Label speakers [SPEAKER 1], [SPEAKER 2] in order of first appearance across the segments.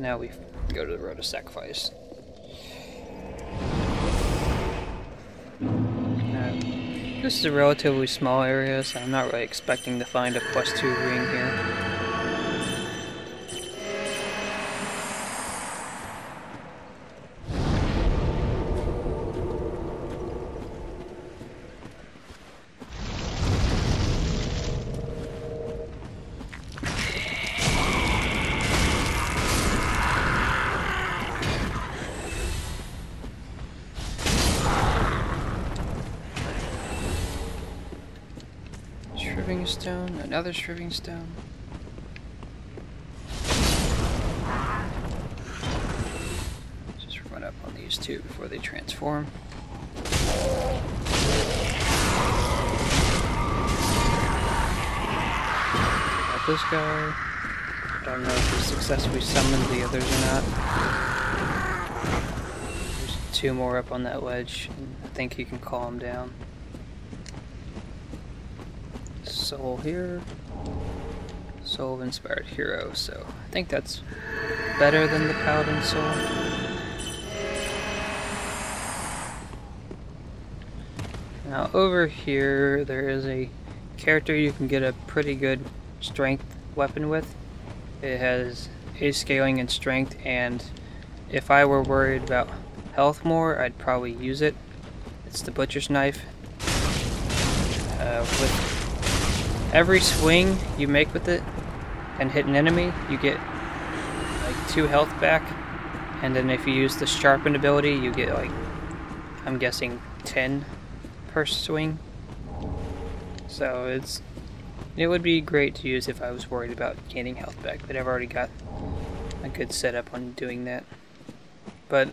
[SPEAKER 1] now we go to the Road of Sacrifice. This is a relatively small area, so I'm not really expecting to find a +2 ring here. Shriving stone, another shriving stone. Just run up on these two before they transform. Got this guy. Don't know if we successfully summoned the others or not. There's two more up on that ledge, and I think you can calm down. Soul here. Soul of Inspired Hero, so I think that's better than the Paladin Soul. Now over here there is a character you can get a pretty good strength weapon with. It has a scaling in strength, and if I were worried about health more, I'd probably use it. It's the Butcher's Knife. With every swing you make with it and hit an enemy, you get like 2 health back, and then if you use the sharpened ability, you get like, I'm guessing 10 per swing. So it would be great to use if I was worried about gaining health back, but I've already got a good setup on doing that. But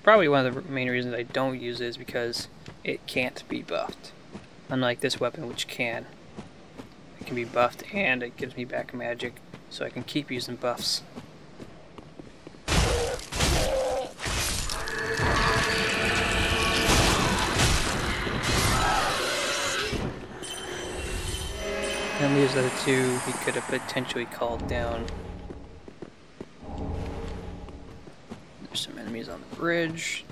[SPEAKER 1] probably one of the main reasons I don't use it is because it can't be buffed, unlike this weapon, which can. It can be buffed and it gives me back magic, so I can keep using buffs. And these other two he could have potentially called down. There's some enemies on the bridge.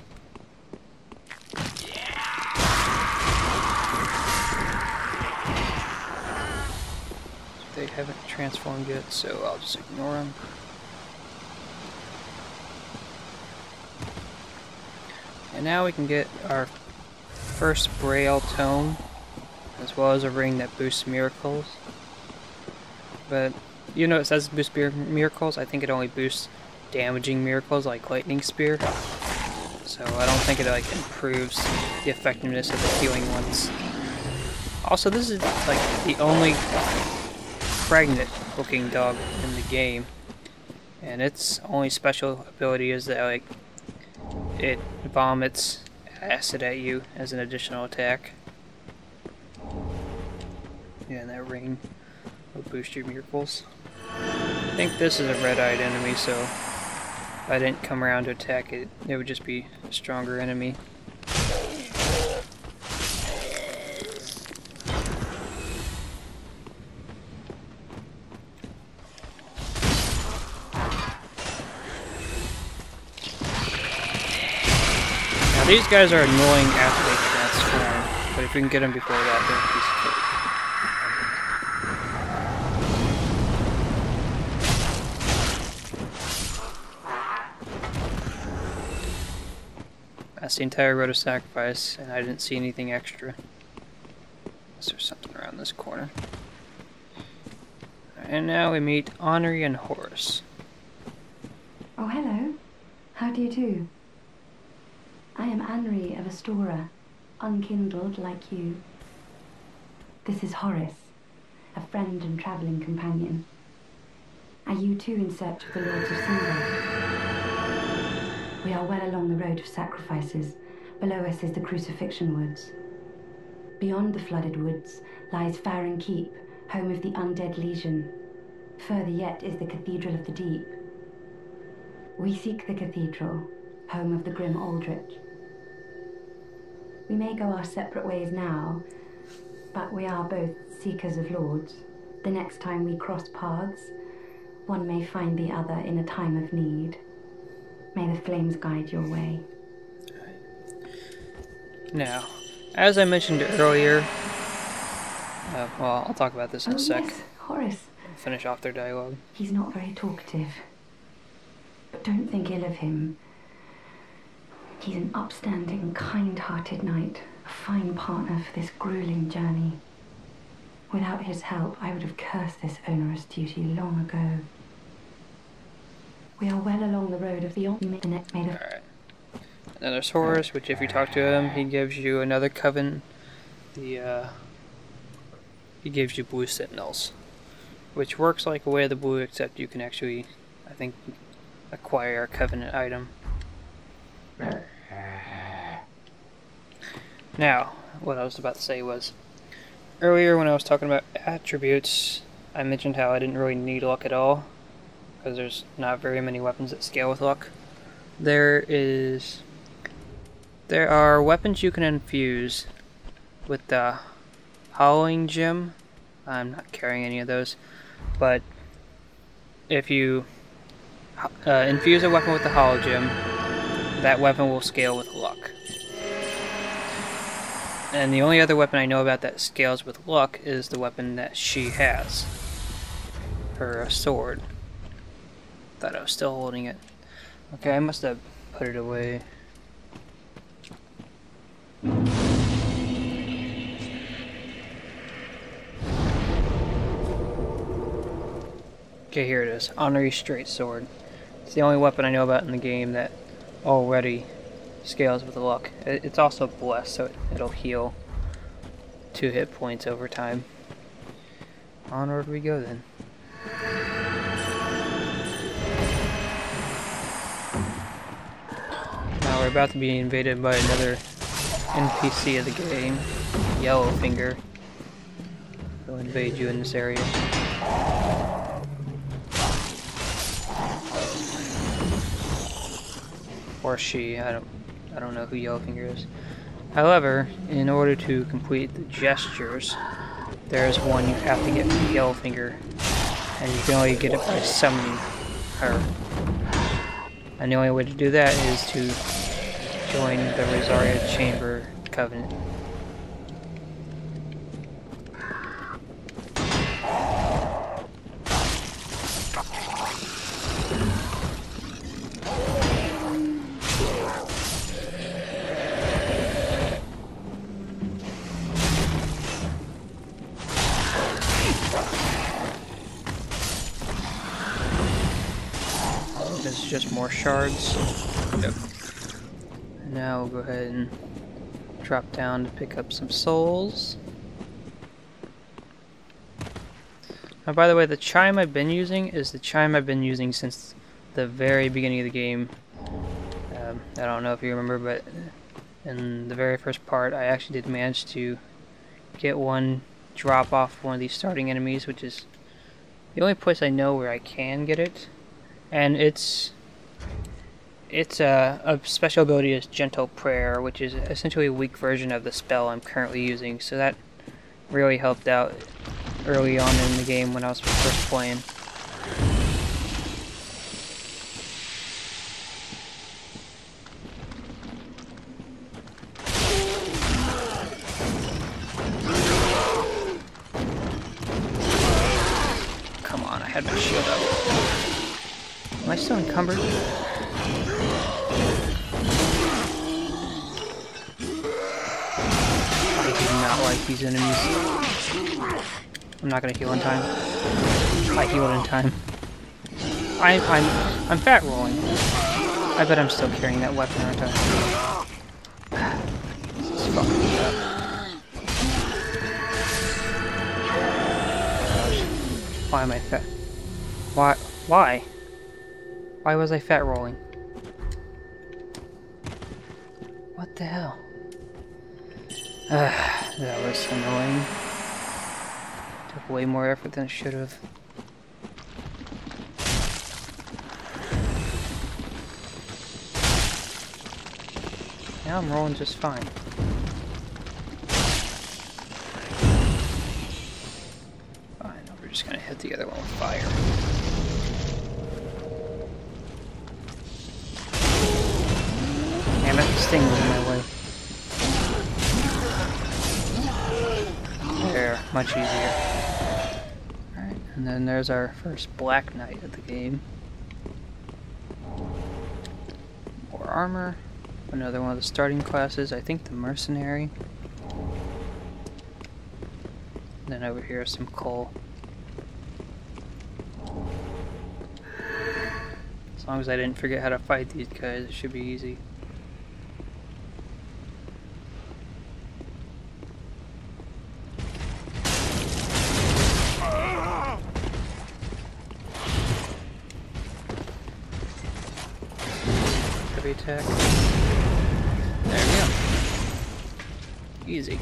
[SPEAKER 1] They haven't transformed yet, so I'll just ignore them. And now we can get our first Braille tome, as well as a ring that boosts miracles. But you know it says boost miracles, I think it only boosts damaging miracles like lightning spear. So I don't think it like improves the effectiveness of the healing ones. Also, this is like the only pregnant looking dog in the game, and its only special ability is that like it vomits acid at you as an additional attack. Yeah, and that ring will boost your miracles. I think this is a red-eyed enemy, so if I didn't come around to attack it, it would just be a stronger enemy. These guys are annoying after they transform, but if we can get them before that, they're a piece of cake. That's the entire Road of Sacrifice, and I didn't see anything extra. Unless there's something around this corner. And now we meet Anri and Horus.
[SPEAKER 2] Oh, hello. How do you do? I am Anri of Astora, unkindled like you. This is Horus, a friend and travelling companion. Are you too in search of the Lords of Cinder? We are well along the Road of Sacrifices. Below us is the Crucifixion Woods. Beyond the flooded woods lies Farron Keep, home of the Undead Legion. Further yet is the Cathedral of the Deep. We seek the cathedral, home of the grim Aldrich. We may go our separate ways now, but we are both seekers of lords. The next time we cross paths, One may find the other in a time of need. May the flames guide your way.
[SPEAKER 1] Now, as I mentioned earlier, well, I'll talk about this in a sec.
[SPEAKER 2] Yes, Horace.
[SPEAKER 1] Finish off their dialogue.
[SPEAKER 2] He's not very talkative. But don't think ill of him. He's an upstanding, kind-hearted knight, a fine partner for this grueling journey. Without his help, I would have cursed this onerous duty long ago. We are well along the road of the ultimate made of...
[SPEAKER 1] Alright. And then there's Horus, which if you talk to him, he gives you another coven. He gives you blue sentinels, which works like a way of the blue, except you can actually, I think, acquire a covenant item. Now, what I was about to say was, earlier when I was talking about attributes, I mentioned how I didn't really need luck at all, because there's not very many weapons that scale with luck. There are weapons you can infuse with the Hollowing Gem. I'm not carrying any of those, but if you infuse a weapon with the Hollow Gem, that weapon will scale with luck. And the only other weapon I know about that scales with luck is the weapon that she has. Her sword. Thought I was still holding it. Okay, I must have put it away. Okay, here it is. Anri Straight Sword. It's the only weapon I know about in the game that already scales with luck. It's also blessed, so it'll heal 2 hit points over time. Onward we go then. Now we're about to be invaded by another NPC of the game, Yellowfinger. He'll invade you in this area. Or she, I don't know who Yellowfinger is. However, in order to complete the gestures, there is one you have to get from Yellowfinger, and you can only get it by summoning her. And the only way to do that is to join the Rosaria Chamber Covenant. This is just more shards. Yep. Now we'll go ahead and drop down to pick up some souls. Now, by the way, the chime I've been using is the chime I've been using since the very beginning of the game. I don't know if you remember, but in the very first part, I actually did manage to get one drop off one of these starting enemies, which is the only place I know where I can get it. And its a special ability is Gentle Prayer, which is essentially a weak version of the spell I'm currently using. So that really helped out early on in the game when I was first playing. Come on, I had my shield up. Am I still encumbered? I do not like these enemies. I'm not gonna heal in time. I healed in time. I'm fat rolling. I bet I'm still carrying that weapon, aren't I? This is fucking me up. Why am I fat? Why? Why was I fat rolling? What the hell? That was annoying. Took way more effort than it should have. Now I'm rolling just fine. Fine, we're just gonna hit the other one with fire. This thing was in my way. There, much easier. Alright, and then there's our first Black Knight of the game. More armor. Another one of the starting classes, I think the Mercenary. And then over here some coal. As long as I didn't forget how to fight these guys, it should be easy. Heavy attack. There we go. Easy.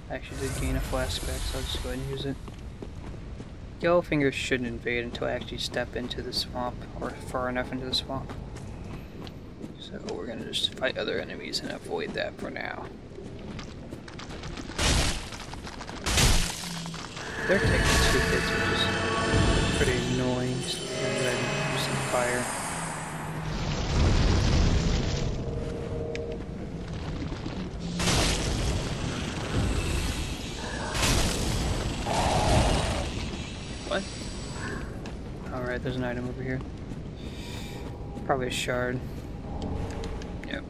[SPEAKER 1] I actually did gain a flask back, so I'll just go ahead and use it. Yellow fingers shouldn't invade until I actually step into the swamp, or far enough into the swamp. So we're gonna just fight other enemies and avoid that for now. They're taking 2 hits, which is pretty annoying, so I'm gonna go ahead and use some fire. What? Alright, there's an item over here. Probably a shard. Yep.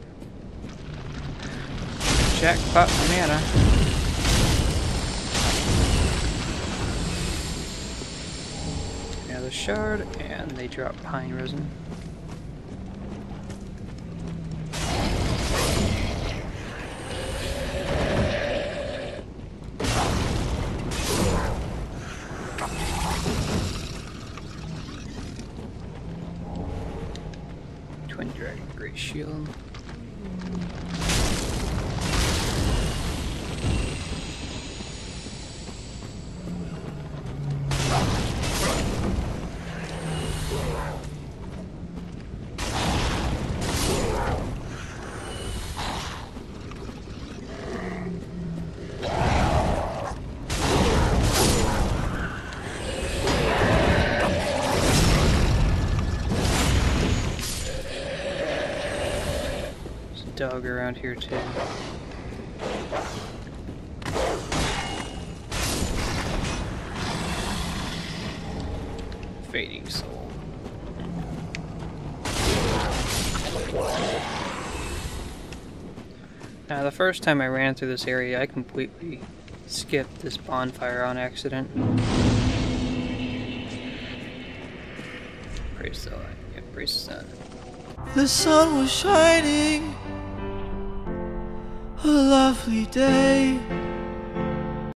[SPEAKER 1] Jackpot mana. Another shard, and they drop pine resin. Twin Dragon Great Shield. Dog around here too. Fading Soul. Now the first time I ran through this area I completely skipped this bonfire on accident. Praise the Lord. Yeah, praise the sun.
[SPEAKER 3] The sun was shining, a lovely day.